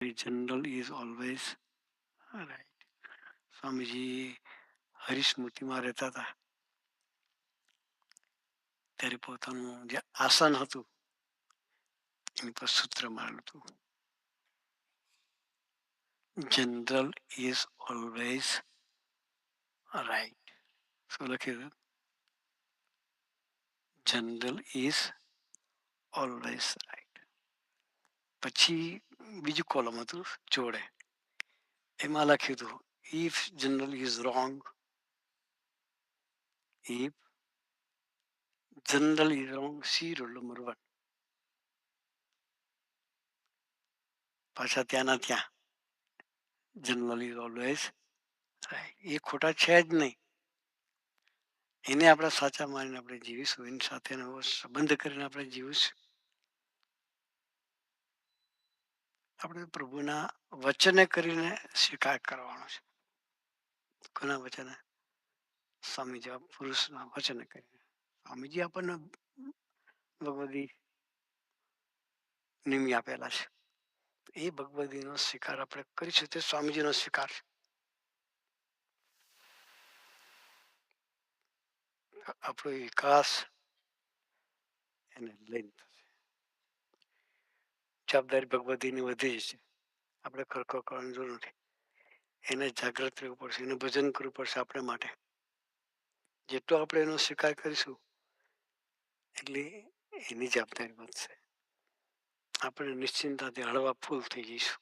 General is always right. Swamiji હરિસ્મૃતિમાં રહેતા હતા ત્યારે પોતાનું જે આસન હતું એની પર સૂત્ર મારેલું હતું, જનરલ ઇઝ ઓલવેઝ રાઈટ. શું લખ્યું? General is always right. પછી બીજું કોલમ હતું જોડે, એમાં લખ્યું હતું if general is wrong, if general is wrong, C rule number 1. પાછા ત્યાંના ત્યાં જનરલ ઇઝ ઓલવેઝ રાઈટ. એ ખોટા છે જ નહીં. એને આપણે સાચા માનીને આપણે જીવીશું, એની સાથેનો સંબંધ કરીને આપણે જીવીશું. આપણે પ્રભુના વચને કરીને સ્વીકાર કરવાનો છે. કોના વચને? સ્વામી જેવા પુરુષના વચને કરીને. સ્વામીજી આપણને ભગવદી નિમી આપેલા છે. એ ભગવદીનો સ્વીકાર આપણે કરીશું તે સ્વામીજીનો સ્વીકાર છે. આપણો વિકાસ એને લઈને થશે. જવાબદારી ભગવદીની વધી જશે. આપણે ખરખો કરવાની જરૂર નથી. એને જાગૃત રહેવું પડશે, એને ભજન કરવું પડશે આપણે માટે. જેટલો આપણે એનો સ્વીકાર કરીશું એટલે એની જવાબદારી વધશે. આપણે નિશ્ચિંતાથી હળવા ફૂલ થઈ જઈશું.